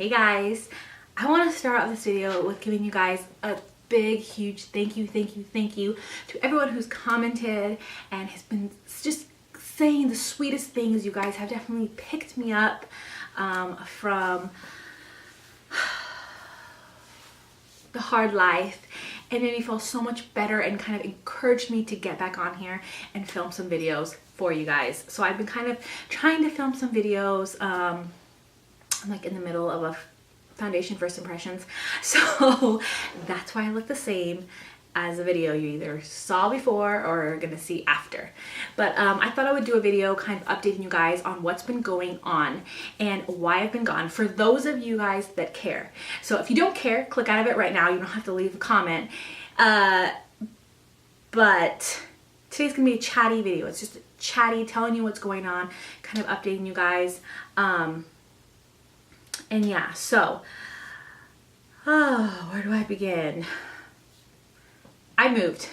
Hey guys, I want to start off this video with giving you guys a big, huge thank you to everyone who's commented and has been just saying the sweetest things. You guys have definitely picked me up from the hard life and made me feel so much better and kind of encouraged me to get back on here and film some videos for you guys. So I've been kind of trying to film some videos. I'm like in the middle of a foundation first impressions, so that's why I look the same as a video you either saw before or are gonna see after. But I thought I would do a video kind of updating you guys on what's been going on and why I've been gone, for those of you guys that care. So if you don't care, click out of it right now. You don't have to leave a comment. But today's gonna be a chatty video. It's just chatty, telling you what's going on, kind of updating you guys. And yeah, so, where do I begin? I moved.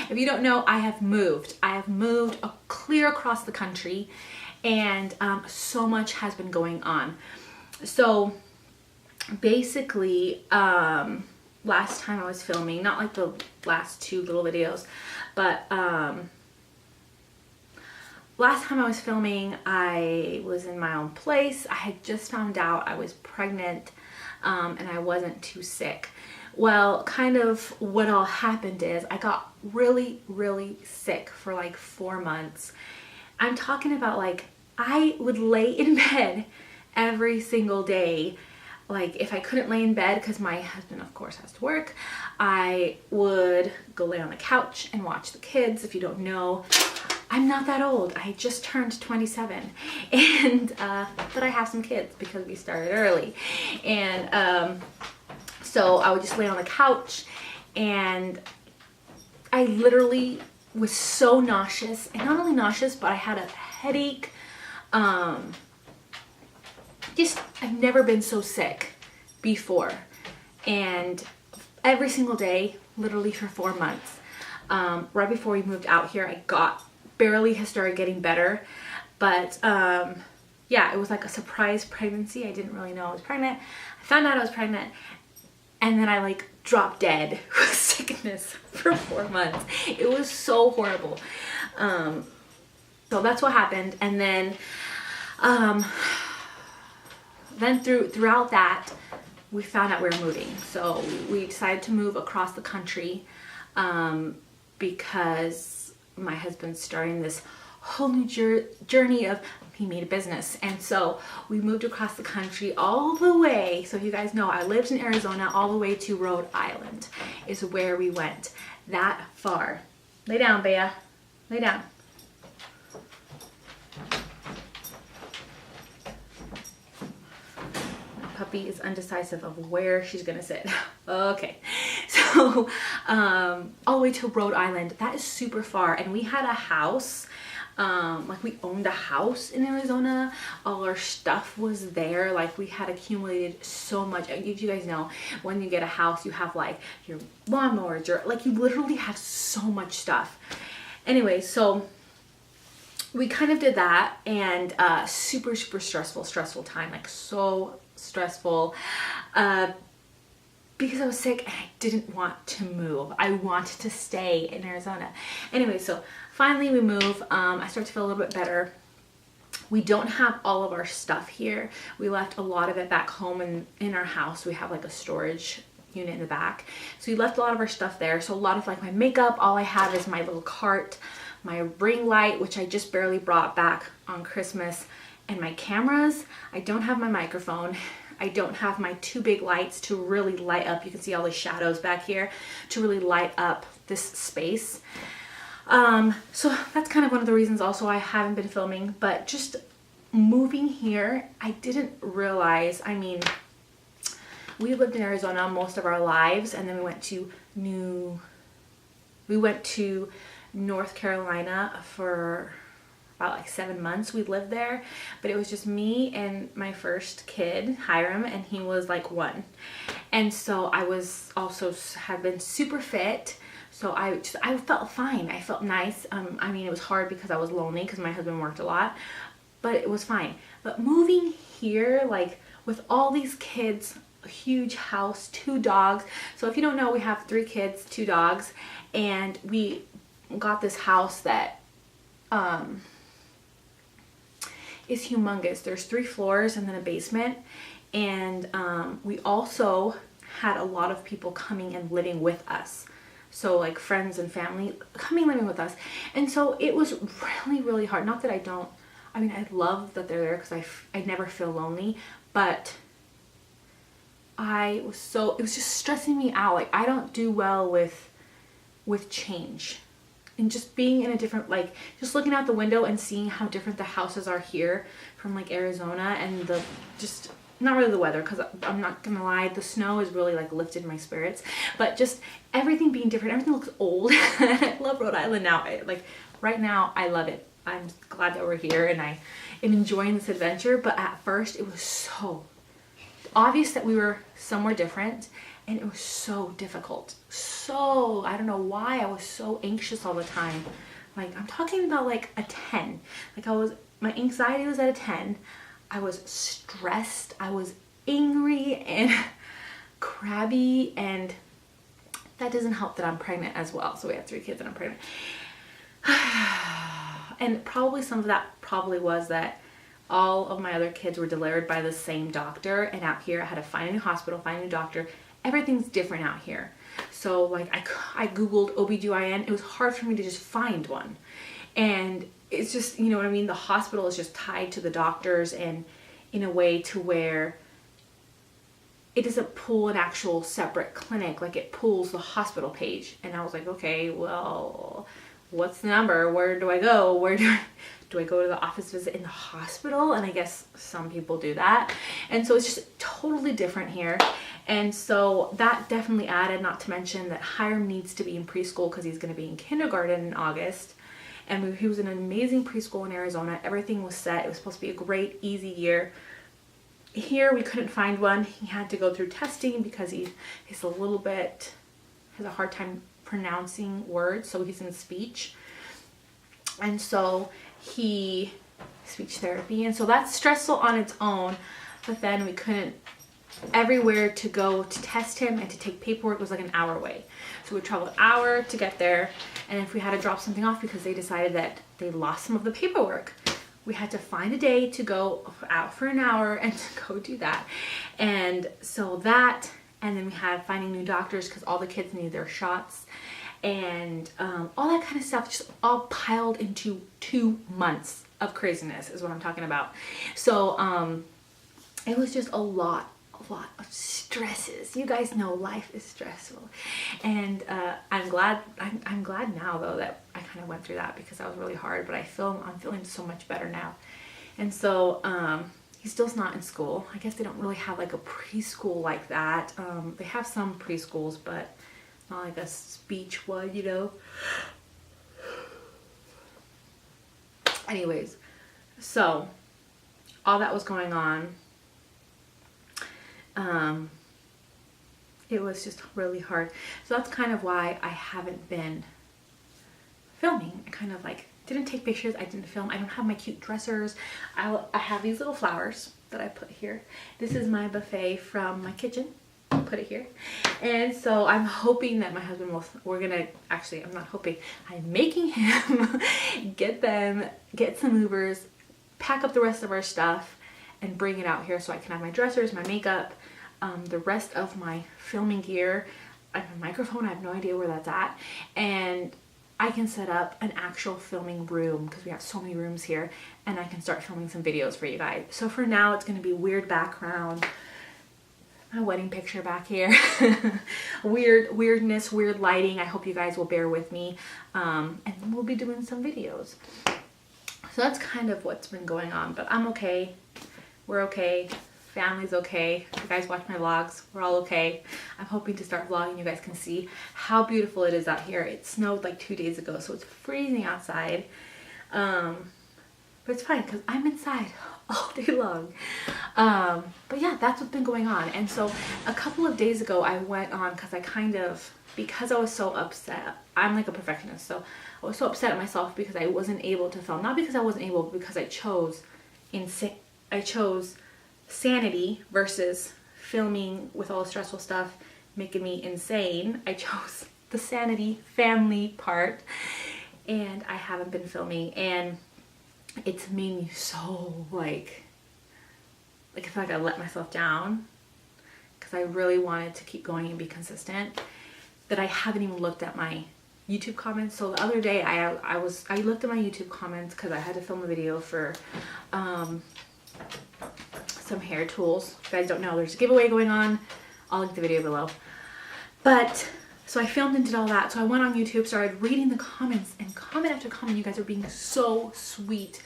If you don't know, I have moved. I have moved clear across the country, and so much has been going on. So basically, last time I was filming, not like the last two little videos, but last time I was filming, I was in my own place. I had just found out I was pregnant, and I wasn't too sick. Well, kind of what all happened is I got really, really sick for like 4 months. I'm talking about, like, I would lay in bed every single day. Like, if I couldn't lay in bed because my husband of course has to work, I would go lay on the couch and watch the kids. If you don't know, I'm not that old. I just turned 27, and but I have some kids because we started early. And so I would just lay on the couch, and I literally was so nauseous, and not only nauseous, but I had a headache. Just, I've never been so sick before, and every single day, literally for 4 months. Right before we moved out here, I barely has started getting better, but yeah, it was like a surprise pregnancy. I didn't really know I was pregnant. I found out I was pregnant, and then I like dropped dead with sickness for 4 months. It was so horrible. So that's what happened, and then throughout that, we found out we were moving. So we decided to move across the country because my husband's starting this whole new journey of, he made a business, and so we moved across the country all the way. So if you guys know, I lived in Arizona, all the way to Rhode Island is where we went. That far. Lay down, Bea. Lay down. My puppy is undecisive of where she's gonna sit. Okay, so all the way to Rhode Island. That is super far, and we had a house. Like, we owned a house in Arizona. All our stuff was there. Like, we had accumulated so much. If you guys know, when you get a house, you have like your lawnmowers, you literally have so much stuff. Anyway, so we kind of did that, and super stressful time, like so stressful, because I was sick and I didn't want to move. I wanted to stay in Arizona. Anyway, so finally we move. I start to feel a little bit better. We don't have all of our stuff here. We left a lot of it back home in our house. We have like a storage unit in the back. So we left a lot of our stuff there. So a lot of like my makeup, all I have is my little cart, my ring light, which I just barely brought back on Christmas, and my cameras. I don't have my microphone. I don't have my 2 big lights to really light up. You can see all the shadows back here to really light up this space. So that's kind of one of the reasons also I haven't been filming. But just moving here, I didn't realize, I mean, we lived in Arizona most of our lives, and then we went to North Carolina for about like 7 months. We lived there, but it was just me and my first kid, Hiram, and he was like 1. And so I was also have been super fit. So I felt fine. I felt nice. I mean, it was hard because I was lonely because my husband worked a lot, but it was fine. But moving here, like with all these kids, a huge house, 2 dogs. So if you don't know, we have 3 kids, 2 dogs, and we got this house that is humongous. There's 3 floors and then a basement, and we also had a lot of people coming and living with us. So like friends and family coming living with us. And so it was really, really hard. Not that I don't, I mean, I love that they're there because I never feel lonely, but it was just stressing me out. Like, I don't do well with change. And just being in a different, like, just looking out the window and seeing how different the houses are here from like Arizona, and just not really the weather, because I'm not gonna lie, the snow has really like lifted my spirits, but just everything being different. Everything looks old. I love Rhode Island now. Like right now, I love it. I'm glad that we're here and I am enjoying this adventure. But at first, it was so obvious that we were somewhere different, and it was so difficult. So I don't know why I was so anxious all the time. Like, I'm talking about like a 10. Like, my anxiety was at a 10. I was stressed, I was angry and crabby, and that doesn't help that I'm pregnant as well. So we have 3 kids and I'm pregnant. And probably some of that probably was that all of my other kids were delivered by the same doctor, and out here I had to find a new hospital, find a new doctor. Everything's different out here. So like I googled OBGYN. It was hard for me to just find one. And it's just, you know what I mean? The hospital is just tied to the doctors, and in a way to where it doesn't pull an actual separate clinic. Like, it pulls the hospital page. And I was like, okay, well, what's the number? Where do I go? Where do I go to the office visit in the hospital? And I guess some people do that. And so it's just totally different here. And so that definitely added, not to mention that Hiram needs to be in preschool because he's going to be in kindergarten in August. And he was in an amazing preschool in Arizona. Everything was set. It was supposed to be a great, easy year. Here, we couldn't find one. He had to go through testing because he's has a hard time pronouncing words. So he's in speech. And so speech therapy. And so that's stressful on its own. But then we couldn't, everywhere to go to test him and to take paperwork was like an hour away. So we traveled an hour to get there. And if we had to drop something off because they decided that they lost some of the paperwork, we had to find a day to go out for an hour and to go do that. And so that, and then we had finding new doctors because all the kids needed their shots, and all that kind of stuff, just all piled into 2 months of craziness is what I'm talking about. So it was just a lot of stresses. You guys know life is stressful, and I'm glad now though that I kind of went through that, because that was really hard, but I'm feeling so much better now. And so he still's not in school. I guess they don't really have like a preschool like that. They have some preschools, but not like a speech one, you know. Anyways, so all that was going on. It was just really hard. So that's kind of why I haven't been filming. I kind of like didn't take pictures. I didn't film. I don't have my cute dressers. I have these little flowers that I put here. This is my buffet from my kitchen. I'll put it here. And so I'm hoping that my husband will, I'm not hoping, I'm making him get some movers, pack up the rest of our stuff, and bring it out here so I can have my dressers, my makeup, the rest of my filming gear. I have a microphone. I have no idea where that's at. And I can set up an actual filming room because we have so many rooms here, and I can start filming some videos for you guys. So for now, it's going to be weird background, my wedding picture back here, weirdness, weird lighting. I hope you guys will bear with me, and we'll be doing some videos. So that's kind of what's been going on, but I'm okay. We're okay. Family's okay. You guys watch my vlogs. We're all okay. I'm hoping to start vlogging. You guys can see how beautiful it is out here. It snowed like 2 days ago, so it's freezing outside. But it's fine because I'm inside all day long. But yeah, that's what's been going on. And so a couple of days ago, I went on because I was so upset. I'm like a perfectionist, so I was so upset at myself because I wasn't able to film. Not because I wasn't able, but because I chose sanity versus filming with all the stressful stuff making me insane, I chose the sanity family part, and I haven't been filming, and it's made me so like I feel like I let myself down because I really wanted to keep going and be consistent, that I haven't even looked at my YouTube comments. So the other day I looked at my YouTube comments because I had to film a video for some hair tools. If you guys don't know, there's a giveaway going on. I'll link the video below. But so I filmed and did all that. So I went on YouTube, started reading the comments, and comment after comment, you guys are being so sweet,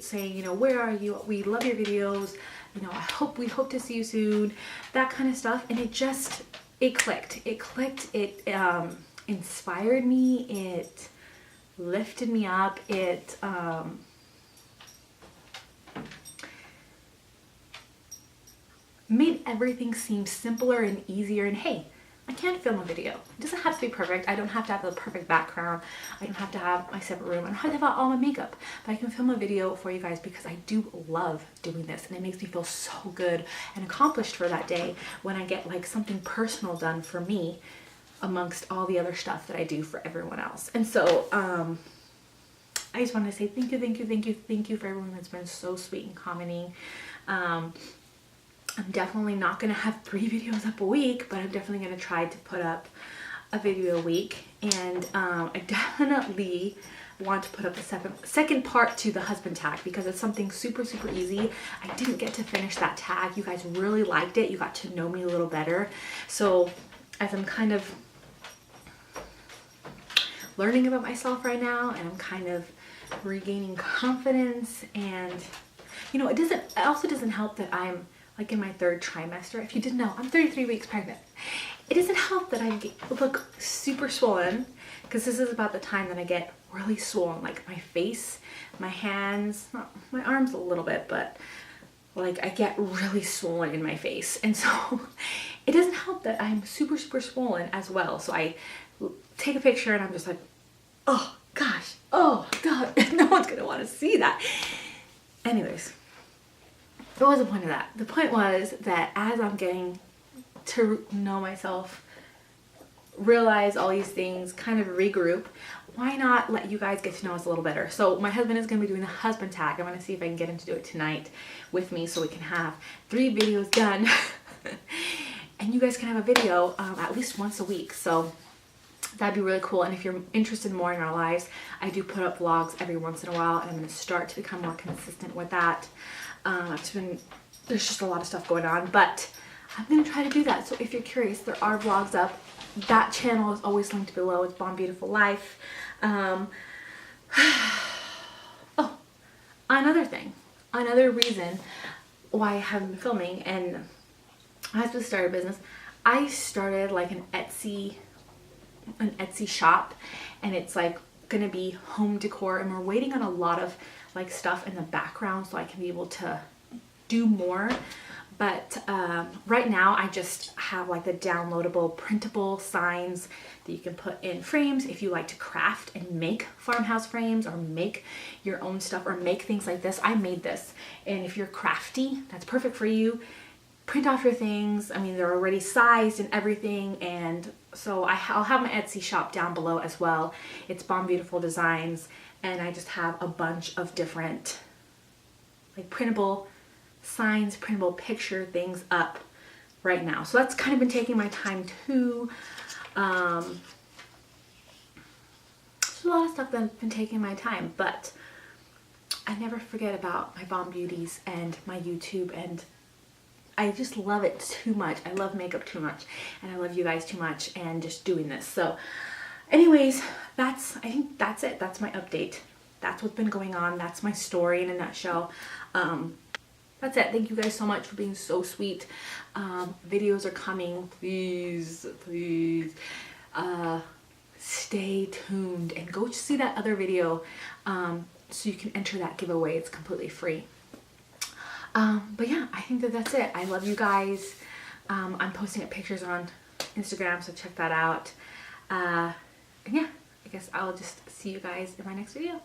saying, you know, where are you? We love your videos. You know, we hope to see you soon. That kind of stuff. And it clicked. It clicked. It inspired me. It lifted me up. It made everything seem simpler and easier. And hey, I can't film a video. It doesn't have to be perfect. I don't have to have the perfect background. I don't have to have my separate room. I don't have to have all my makeup. But I can film a video for you guys because I do love doing this. And it makes me feel so good and accomplished for that day when I get like something personal done for me amongst all the other stuff that I do for everyone else. And so I just wanted to say thank you for everyone that's been so sweet and commenting. I'm definitely not going to have 3 videos up a week, but I'm definitely going to try to put up a video a week. And I definitely want to put up the second part to the husband tag because it's something super easy. I didn't get to finish that tag. You guys really liked it. You got to know me a little better. So as I'm kind of learning about myself right now, and I'm kind of regaining confidence, and you know, it also doesn't help that I'm like in my 3rd trimester. If you didn't know, I'm 33 weeks pregnant. It doesn't help that I look super swollen because this is about the time that I get really swollen, like my face, my hands, not my arms a little bit, but like I get really swollen in my face. And so it doesn't help that I'm super swollen as well. So I take a picture and I'm just like, oh gosh, oh God, no one's gonna want to see that. Anyways, what was the point of that? The point was that as I'm getting to know myself, realize all these things, kind of regroup, why not let you guys get to know us a little better? So my husband is going to be doing the husband tag. I'm going to see if I can get him to do it tonight with me so we can have 3 videos done. And you guys can have a video at least once a week. So that'd be really cool. And if you're interested more in our lives, I do put up vlogs every once in a while, and I'm going to start to become more consistent with that. There's just a lot of stuff going on, but I'm going to try to do that. So if you're curious, there are vlogs up. That channel is always linked below. It's BONDBEAUTYFUL Life. Oh, another reason why I haven't been filming, and I have to start a business. I started like an Etsy shop, and it's like gonna be home decor, and we're waiting on a lot of like stuff in the background so I can be able to do more. But right now I just have like the downloadable printable signs that you can put in frames if you like to craft and make farmhouse frames or make your own stuff or make things like this. I made this, and if you're crafty, that's perfect for you. Print off your things. I mean, they're already sized and everything, and so I'll have my Etsy shop down below as well. It's BONDBEAUTYFUL Designs, and I just have a bunch of different like printable signs, printable picture things up right now. So that's kind of been taking my time too. There's a lot of stuff that's been taking my time, but I never forget about my Bomb Beauties and my YouTube, and I just love it too much. I love makeup too much, and I love you guys too much, and just doing this. So anyways, I think that's it. That's my update. That's what's been going on. That's my story in a nutshell. That's it. Thank you guys so much for being so sweet. Videos are coming. Please stay tuned and go see that other video so you can enter that giveaway. It's completely free. But yeah, I think that's it. I love you guys. I'm posting up pictures on Instagram, so check that out. And yeah, I guess I'll just see you guys in my next video.